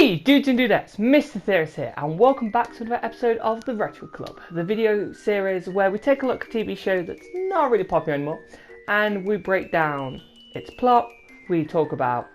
Hey dudes and dudettes, Mr. Theorist here, and welcome back to another episode of the Retro Club, the video series where we take a look at a TV show that's not really popular anymore, and we break down its plot, we talk about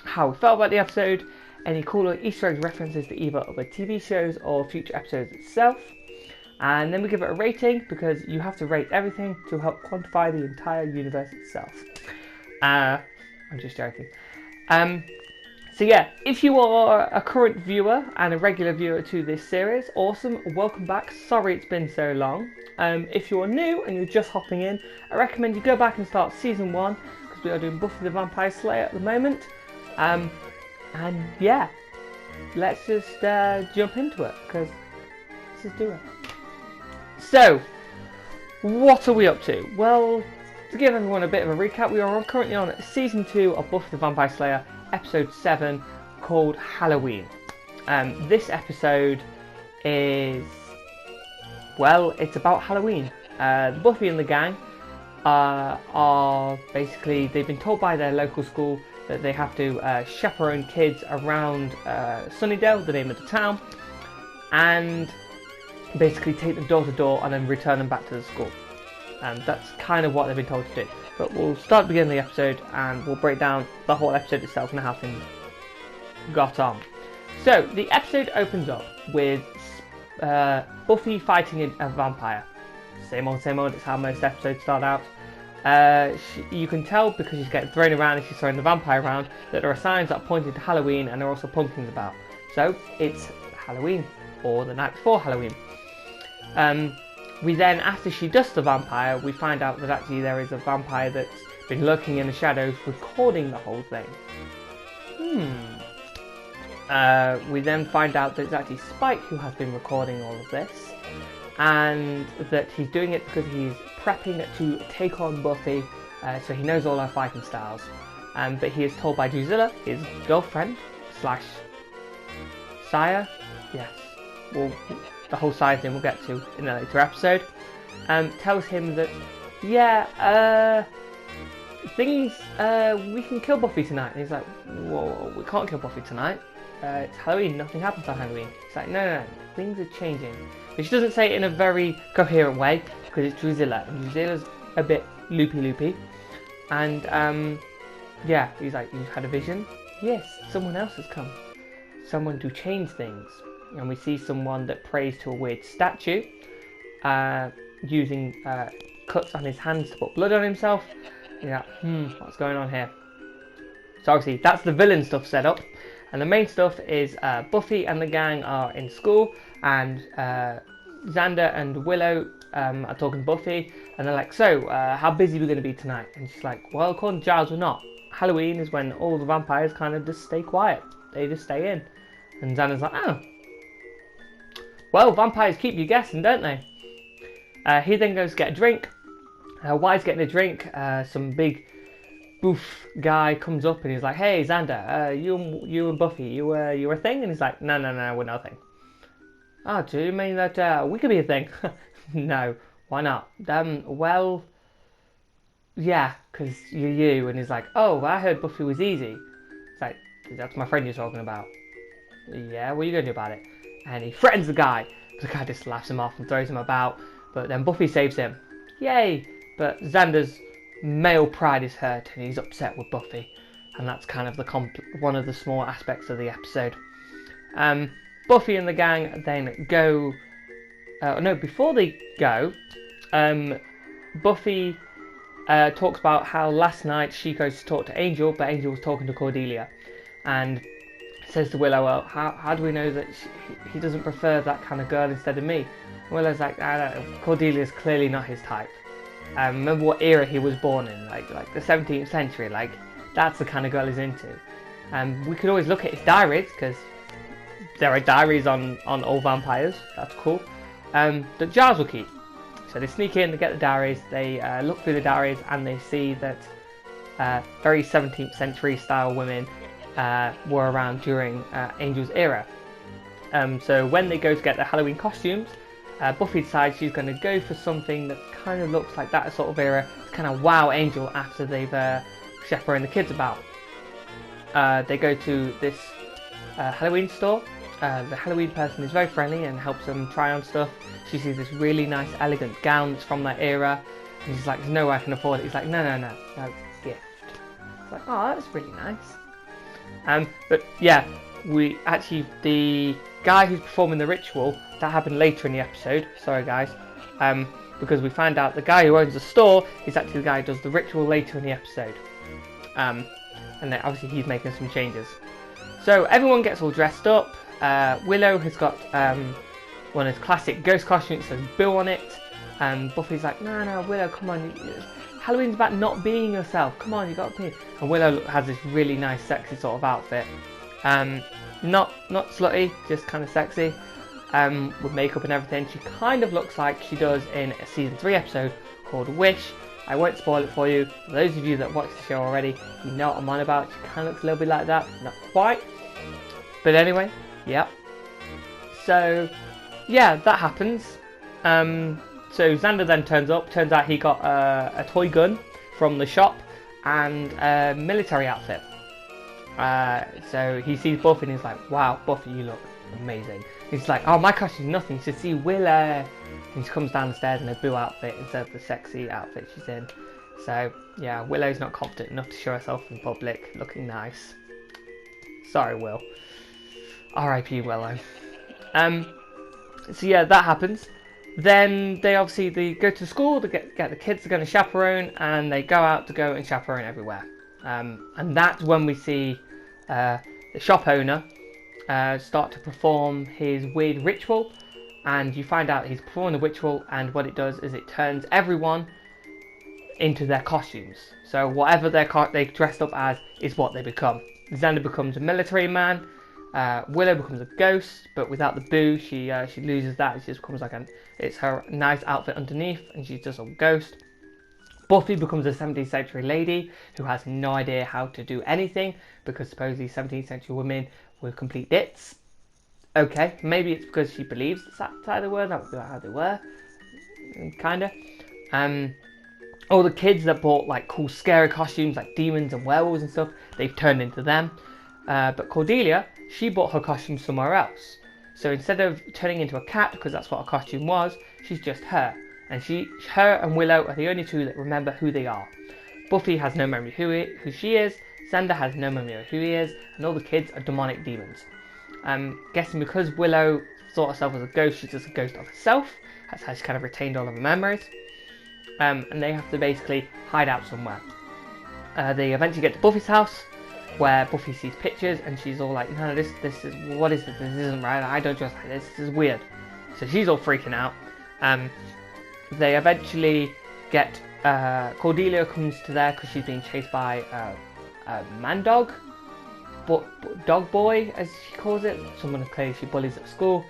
how we felt about the episode, any cool Easter eggs references to either other TV shows or future episodes itself, and then we give it a rating because you have to rate everything to help quantify the entire universe itself. I'm just joking. So yeah, if you are a current viewer and a regular viewer to this series, awesome, welcome back. Sorry it's been so long. If you're new and you're just hopping in, I recommend you go back and start season 1 because we are doing Buffy the Vampire Slayer at the moment. And yeah, let's just jump into it because let's just do it. So, what are we up to? Well, to give everyone a bit of a recap, we are currently on season 2 of Buffy the Vampire Slayer, episode 7, called Halloween. This episode is, well, it's about Halloween. Buffy and the gang are basically, they've been told by their local school that they have to chaperone kids around Sunnydale, the name of the town, and basically take them door to door and then return them back to the school. That's kind of what they've been told to do. But we'll start at the beginning of the episode and we'll break down the whole episode itself and how things got on. So, the episode opens up with Buffy fighting a vampire. Same old, it's how most episodes start out. You can tell because she's getting thrown around and she's throwing the vampire around that there are signs that are pointing to Halloween and there are also pumpkins about. So, it's Halloween, or the night before Halloween. We then, after she dusts the vampire, we find out that actually there is a vampire that's been lurking in the shadows, recording the whole thing. We then find out that it's actually Spike who has been recording all of this, and that he's doing it because he's prepping to take on Buffy, so he knows all her fighting styles. But he is told by Drusilla, his girlfriend, slash sire, yes, well, the whole side thing we'll get to in a later episode, tells him that, yeah, we can kill Buffy tonight. And he's like, whoa, we can't kill Buffy tonight. It's Halloween, nothing happens on Halloween. He's like, no, things are changing. But she doesn't say it in a very coherent way, because it's Drusilla, and Drusilla's a bit loopy. And, yeah, he's like, you've had a vision? Yes, someone else has come. Someone to change things. And we see someone that prays to a weird statue, using cuts on his hands to put blood on himself. You're like, what's going on here? So obviously that's the villain stuff set up, and the main stuff is Buffy and the gang are in school, and Xander and Willow are talking to Buffy, and they're like, so how busy are we going to be tonight? And she's like, well, according to Giles, we're not. Halloween is when all the vampires kind of just stay quiet. They just stay in. And Xander's like, oh. Well, vampires keep you guessing, don't they? He then goes to get a drink. While he's getting a drink, some big boof guy comes up and he's like, hey, Xander, you and Buffy, you a thing? And he's like, no, we're not a thing. Oh, do you mean that we could be a thing? No, why not? Well, yeah, because you're you. And he's like, oh, I heard Buffy was easy. It's like, that's my friend you're talking about. Yeah, what are you going to do about it? And he threatens the guy. The guy just laughs him off and throws him about. But then Buffy saves him. Yay! But Xander's male pride is hurt and he's upset with Buffy. And that's kind of one of the small aspects of the episode. Buffy and the gang then go... before they go, Buffy talks about how last night she goes to talk to Angel, but Angel was talking to Cordelia. And says to Willow, well, how do we know that he doesn't prefer that kind of girl instead of me? Willow's like, Cordelia's clearly not his type. Remember what era he was born in, like the 17th century, like that's the kind of girl he's into. We could always look at his diaries, because there are diaries on all vampires, that's cool, that Giles will keep. So they sneak in, they get the diaries, they look through the diaries and they see that very 17th century style women were around during Angel's era. So when they go to get their Halloween costumes, Buffy decides she's going to go for something that kind of looks like that sort of era to kind of wow Angel after they've chaperoned the kids about. They go to this Halloween store. The Halloween person is very friendly and helps them try on stuff. She sees this really nice, elegant gown that's from that era, and she's like, "There's no way I can afford it." He's like, "No, it's a gift." It's like, "Oh, that's really nice." But yeah, the guy who's performing the ritual, that happened later in the episode. Sorry, guys. Because we find out the guy who owns the store is actually the guy who does the ritual later in the episode. And then obviously he's making some changes. So everyone gets all dressed up. Willow has got one of his classic ghost costumes that says Bill on it. Buffy's like, no, Willow, come on. Halloween's about not being yourself. Come on, you got to be. And Willow has this really nice, sexy sort of outfit. Not slutty, just kind of sexy. With makeup and everything. She kind of looks like she does in a season 3 episode called Wish. I won't spoil it for you. For those of you that watched the show already, you know what I'm on about. She kind of looks a little bit like that. Not quite. But anyway, yeah. So, yeah, that happens. So Xander then turns up. Turns out he got a toy gun from the shop and a military outfit. So he sees Buffy and he's like, "Wow, Buffy, you look amazing." He's like, "Oh, my costume's nothing. You should see Willow." And she comes down the stairs in a blue outfit instead of the sexy outfit she's in. So yeah, Willow's not confident enough to show herself in public looking nice. Sorry, Will. R.I.P. Willow. So yeah, that happens. Then they go to school to get the kids to go and chaperone, and they go out to go and chaperone everywhere. And that's when we see the shop owner start to perform his weird ritual, and you find out he's performing the ritual, and what it does is it turns everyone into their costumes. So whatever they dressed up as is what they become. Xander becomes a military man. Willow becomes a ghost, but without the boo. She loses that. It just becomes like it's her nice outfit underneath, and she's just a ghost. Buffy becomes a 17th century lady who has no idea how to do anything, because supposedly 17th century women were complete dits. Okay, maybe it's because she believes that's how they were, that was how they were. Kinda. All the kids that bought like cool scary costumes like demons and werewolves and stuff, they've turned into them. But Cordelia, she bought her costume somewhere else. So instead of turning into a cat, because that's what her costume was, she's just her. And her and Willow are the only two that remember who they are. Buffy has no memory who she is, Xander has no memory of who he is, and all the kids are demonic demons. I'm guessing because Willow thought herself as a ghost, she's just a ghost of herself. That's how she kind of retained all of her memories. And they have to basically hide out somewhere. They eventually get to Buffy's house, where Buffy sees pictures, and she's all like, "No, this is, what is this? This isn't right. I don't dress like this. This is weird." So she's all freaking out. They eventually get Cordelia comes to there because she's being chased by a man dog, but dog boy as she calls it. Someone clearly she bullies at school.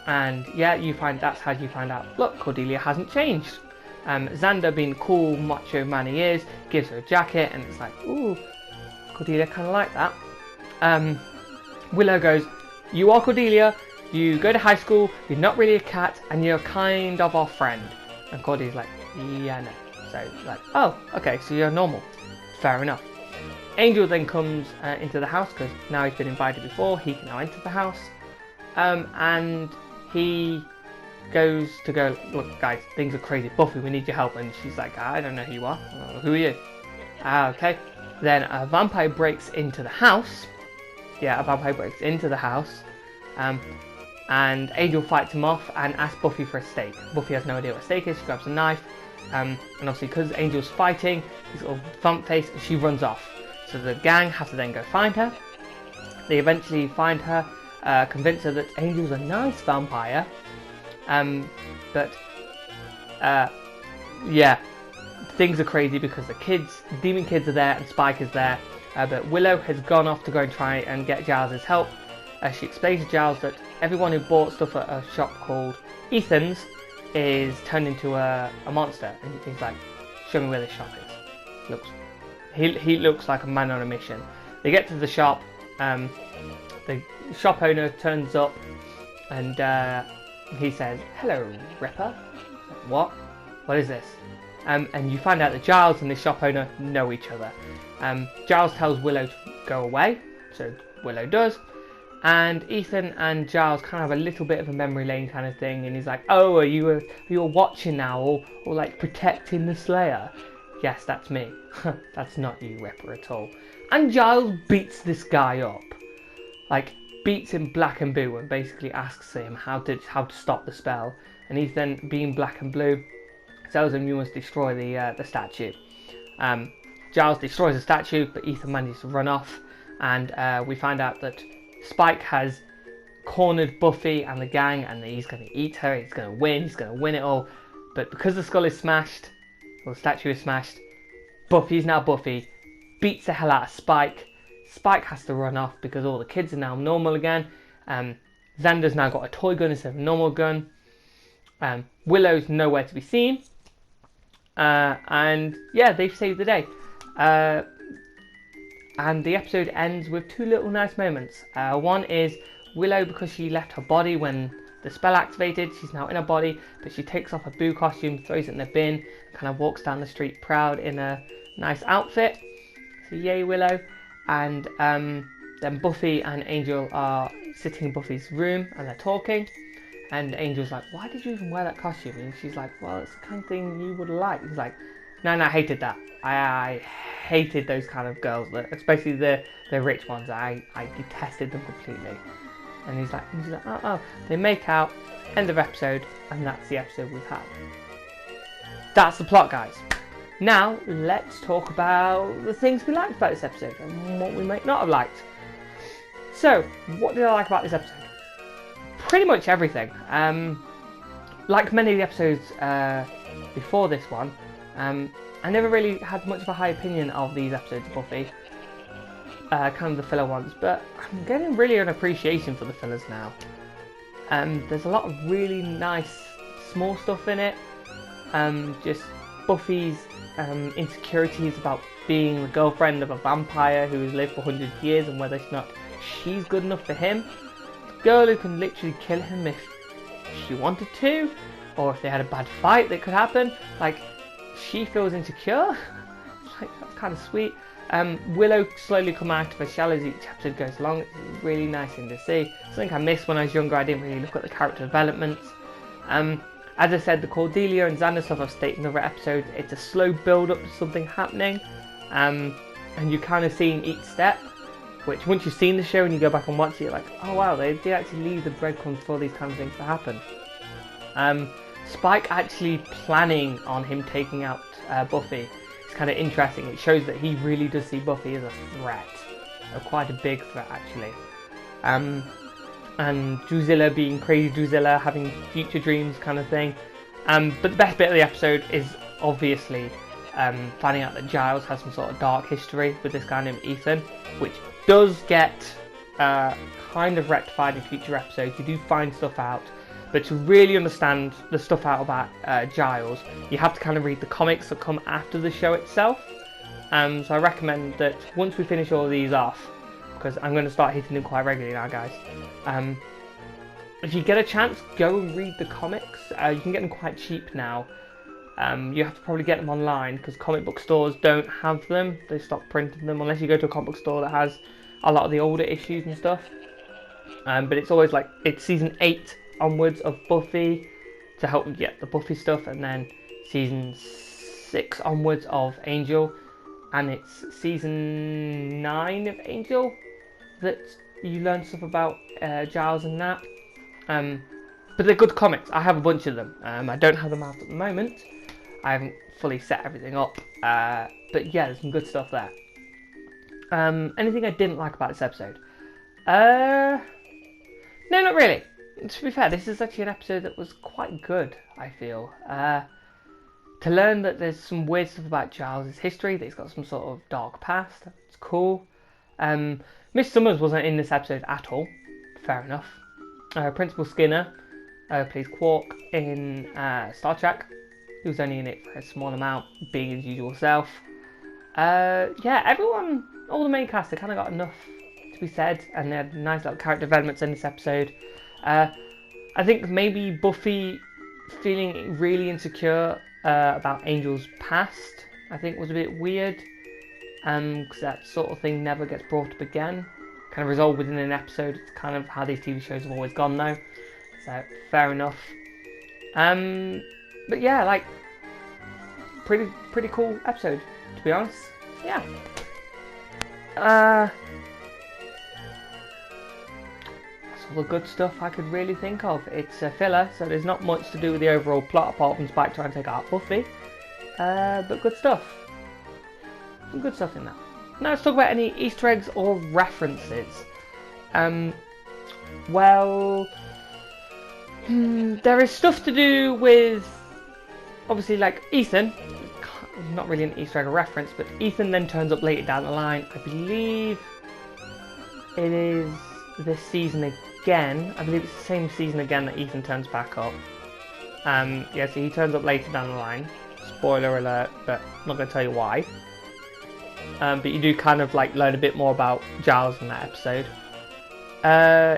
And yeah, that's how you find out. Look, Cordelia hasn't changed. Xander, being the cool macho man he is, gives her a jacket, and it's like, ooh, Cordelia kind of like that. Willow goes, "You are Cordelia. You go to high school. You're not really a cat, and you're kind of our friend." And Cordelia's like, "Yeah, no." So like, oh, okay, so you're normal. Fair enough. Angel then comes into the house because now he's been invited before. He can now enter the house, and he goes to go, "Look, guys, things are crazy. Buffy, we need your help." And she's like, "I don't know who you are. Who are you?" Okay. Then a vampire breaks into the house. Yeah, a vampire breaks into the house. And Angel fights him off and asks Buffy for a steak. Buffy has no idea what a steak is. She grabs a knife. And obviously, because Angel's fighting, he's got a vamp face, and she runs off. So the gang have to then go find her. They eventually find her, convince her that Angel's a nice vampire. Yeah, things are crazy because the demon kids are there and Spike is there. But Willow has gone off to go and try and get Giles' help. She explains to Giles that everyone who bought stuff at a shop called Ethan's is turned into a monster. And he's like, "Show me where this shop is." He looks like a man on a mission. They get to the shop. The shop owner turns up and he says, "Hello, Ripper." What? What is this? And you find out that Giles and the shop owner know each other. Giles tells Willow to go away, so Willow does. And Ethan and Giles kind of have a little bit of a memory lane kind of thing, and he's like, "Oh, are you watching now, or like protecting the Slayer?" Yes, that's me. That's not you, Ripper, at all. And Giles beats this guy up, like beats him black and blue, and basically asks him how to stop the spell. And Ethan, being black and blue, tells him you must destroy the statue. Giles destroys the statue, but Ethan manages to run off, and we find out that Spike has cornered Buffy and the gang, and he's going to eat her. He's going to win it all. But because the skull is smashed, or the statue is smashed, Buffy's now Buffy, beats the hell out of Spike. Spike has to run off because all the kids are now normal again. Xander's now got a toy gun instead of a normal gun. Willow's nowhere to be seen. And yeah, they've saved the day. And the episode ends with two little nice moments. One is Willow, because she left her body when the spell activated. She's now in her body, but she takes off her Boo costume, throws it in the bin, and kind of walks down the street proud in a nice outfit. So yay, Willow. And then Buffy and Angel are sitting in Buffy's room and they're talking. And Angel's like, "Why did you even wear that costume?" And she's like, "Well, it's the kind of thing you would like." He's like, No, I hated that. I hated those kind of girls, especially the rich ones. I detested them completely. And she's like, oh, they make out, end of episode, and that's the episode we've had. That's the plot, guys. Now, let's talk about the things we liked about this episode and what we might not have liked. So, what did I like about this episode? Pretty much everything. Like many of the episodes before this one, I never really had much of a high opinion of these episodes of Buffy. Kind of the filler ones, but I'm getting really an appreciation for the fillers now. There's a lot of really nice small stuff in it. Just Buffy's insecurities about being the girlfriend of a vampire who has lived for 100 years and whether or not she's good enough for him. The girl who can literally kill him if she wanted to, or if they had a bad fight that could happen. Like, she feels insecure. Like, that's kind of sweet. Willow slowly come out of her shell as each episode goes along. It's really nice thing to see. Something I missed when I was younger. I didn't really look at the character developments. As I said, the Cordelia and Xander stuff I've stated in other episodes. It's a slow build up to something happening, and you're kind of seeing each step. Which, once you've seen the show and you go back and watch it, you're like, oh wow, they did actually leave the breadcrumbs for these kind of things to happen. Spike actually planning on him taking out Buffy. It's kind of interesting. It shows that he really does see Buffy as a threat, quite a big threat actually. And Drusilla being crazy Drusilla, having future dreams kind of thing. But the best bit of the episode is obviously finding out that Giles has some sort of dark history with this guy named Ethan, which does get kind of rectified in future episodes. You do find stuff out, but to really understand the stuff out about Giles, you have to kind of read the comics that come after the show itself. So I recommend that once we finish all of these off, because I'm going to start hitting them quite regularly now, guys. If you get a chance, go and read the comics. You can get them quite cheap now. You have to probably get them online because comic book stores don't have them. They stopped printing them unless you go to a comic book store that has a lot of the older issues and stuff. But it's always like, it's season 8 onwards of Buffy to help you get the Buffy stuff, and then season 6 onwards of Angel, and it's season 9 of Angel that you learn stuff about Giles and Nat. But they're good comics. I have a bunch of them. I don't have them out at the moment. I haven't fully set everything up, but yeah, there's some good stuff there. Anything I didn't like about this episode? No, not really. To be fair, this is actually an episode that was quite good, I feel. To learn that there's some weird stuff about Giles' history, that he's got some sort of dark past, it's cool. Miss Summers wasn't in this episode at all, fair enough. Principal Skinner plays Quark in Star Trek. He was only in it for a small amount, being his usual self. Yeah, everyone, all the main cast, they kind of got enough to be said, and they had nice little character developments in this episode. I think maybe Buffy feeling really insecure about Angel's past, I think was a bit weird, because that sort of thing never gets brought up again. kind of resolved within an episode. It's kind of how these TV shows have always gone though. So fair enough. But yeah, like pretty cool episode, to be honest. Yeah. That's all the good stuff I could really think of. It's a filler, so there's not much to do with the overall plot apart from Spike trying to take out Buffy. But good stuff. Some good stuff in that. Now let's talk about any Easter eggs or references. Well, there is stuff to do with, obviously, like Ethan. Not really an Easter egg or reference, but Ethan then turns up later down the line. I believe it is this season again. I believe it's the same season again that Ethan turns back up. Yeah, so he turns up later down the line. Spoiler alert, but I'm not going to tell you why. But you do kind of like learn a bit more about Giles in that episode.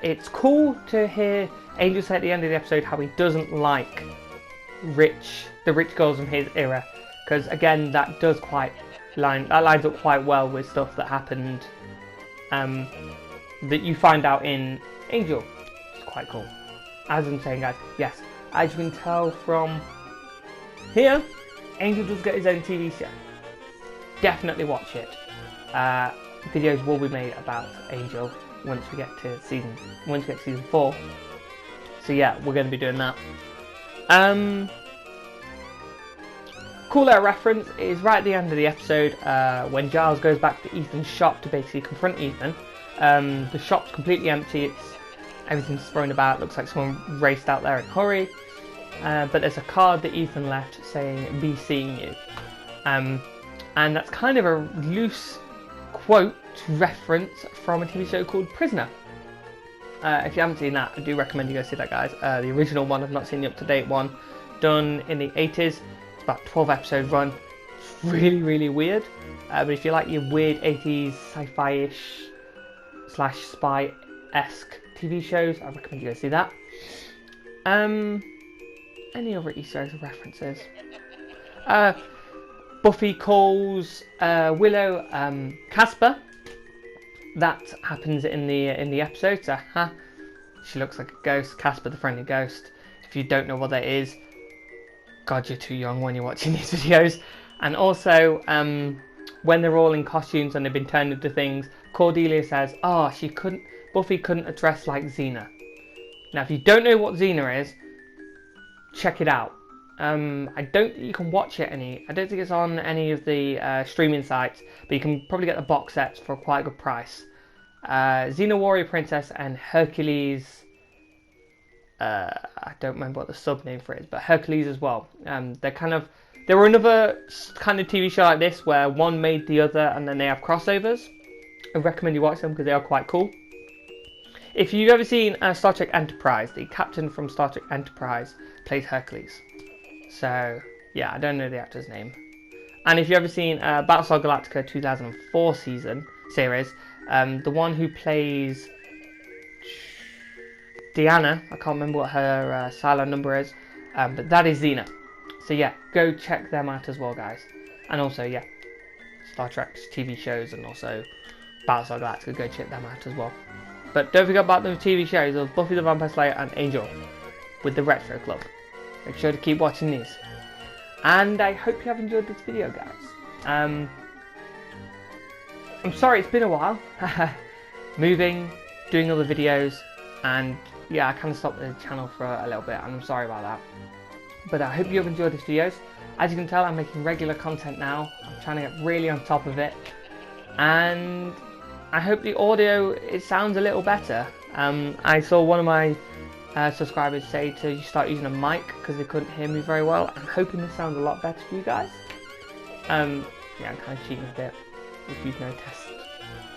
It's cool to hear Angel say at the end of the episode how he doesn't like the rich girls from his era, because again that lines up quite well with stuff that happened that you find out in Angel. It's quite cool. As I'm saying, guys, yes, as you can tell from here, Angel does get his own TV show. Definitely watch it. Videos will be made about Angel once we get to season 4. So yeah, we're going to be doing that. Cool little reference is right at the end of the episode when Giles goes back to Ethan's shop to basically confront Ethan. The shop's completely empty. Everything's thrown about. Looks like someone raced out there in a hurry. But there's a card that Ethan left saying "Be seeing you," and that's kind of a loose quote reference from a TV show called Prisoner. If you haven't seen that, I do recommend you go see that, guys. The original one, I've not seen the up-to-date one, done in the 80s. It's about a 12-episode run. It's really, really weird. But if you like your weird 80s sci-fi-ish / spy-esque TV shows, I recommend you go see that. Any other Easter eggs or references? Buffy calls Willow Casper. That happens in the episode. So, she looks like a ghost. Casper, the friendly ghost. If you don't know what that is, God, you're too young when you're watching these videos. And also, when they're all in costumes and they've been turned into things, Cordelia says, "Oh, Buffy couldn't have dressed like Xena." Now, if you don't know what Xena is, check it out. I don't think you can watch it I don't think it's on any of the streaming sites, but you can probably get the box sets for quite a good price. Xena Warrior Princess and Hercules, I don't remember what the sub name for it is, but Hercules as well. There were another kind of TV show like this where one made the other and then they have crossovers. I recommend you watch them because they are quite cool. If you've ever seen Star Trek Enterprise, the captain from Star Trek Enterprise plays Hercules. So, yeah, I don't know the actor's name. And if you've ever seen Battlestar Galactica 2004 series, the one who plays Deanna, I can't remember what her Cylon number is, but that is Xena. So yeah, go check them out as well, guys. And also, yeah, Star Trek's TV shows and also Battlestar Galactica, go check them out as well. But don't forget about the TV shows of Buffy the Vampire Slayer and Angel with the Retro Club. Make sure to keep watching these. And I hope you have enjoyed this video, guys. I'm sorry it's been a while. Moving, doing other videos, and yeah, I kind of stopped the channel for a little bit, and I'm sorry about that. But I hope you have enjoyed these videos. As you can tell, I'm making regular content now. I'm trying to get really on top of it. And I hope the audio, it sounds a little better. I saw one of my subscribers say to start using a mic because they couldn't hear me very well. I'm hoping this sounds a lot better for you guys. Yeah, I'm kind of cheating a bit, if you've noticed.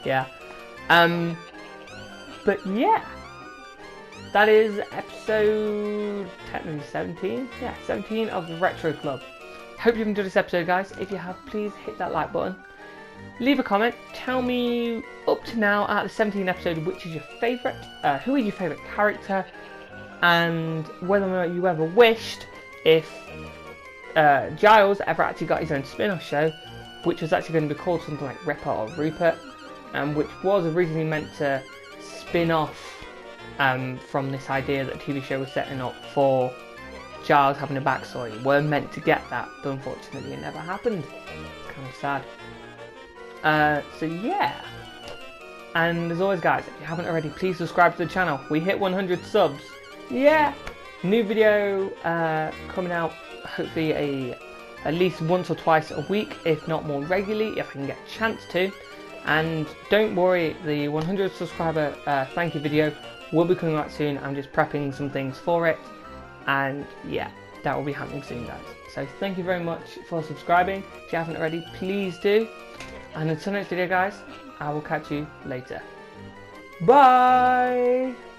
Yeah. But yeah, that is episode technically 17. Yeah, 17 of the Retro Club. Hope you've enjoyed this episode, guys. If you have, please hit that like button. Leave a comment. Tell me up to now, out of the 17th episode, which is your favourite. Who is your favourite character? And whether or not you ever wished if Giles ever actually got his own spin-off show, which was actually going to be called something like Ripper or Rupert. which was originally meant to spin off from this idea that TV show was setting up for Giles having a backstory. We're meant to get that, but unfortunately it never happened. Kind of sad. So yeah. And as always guys, if you haven't already, please subscribe to the channel. We hit 100 subs. Yeah! New video coming out hopefully at least once or twice a week, if not more regularly, if I can get a chance to. And don't worry, the 100 subscriber thank you video will be coming out soon. I'm just prepping some things for it. And yeah, that will be happening soon guys. So thank you very much for subscribing. If you haven't already, please do. And until next video guys, I will catch you later. Bye!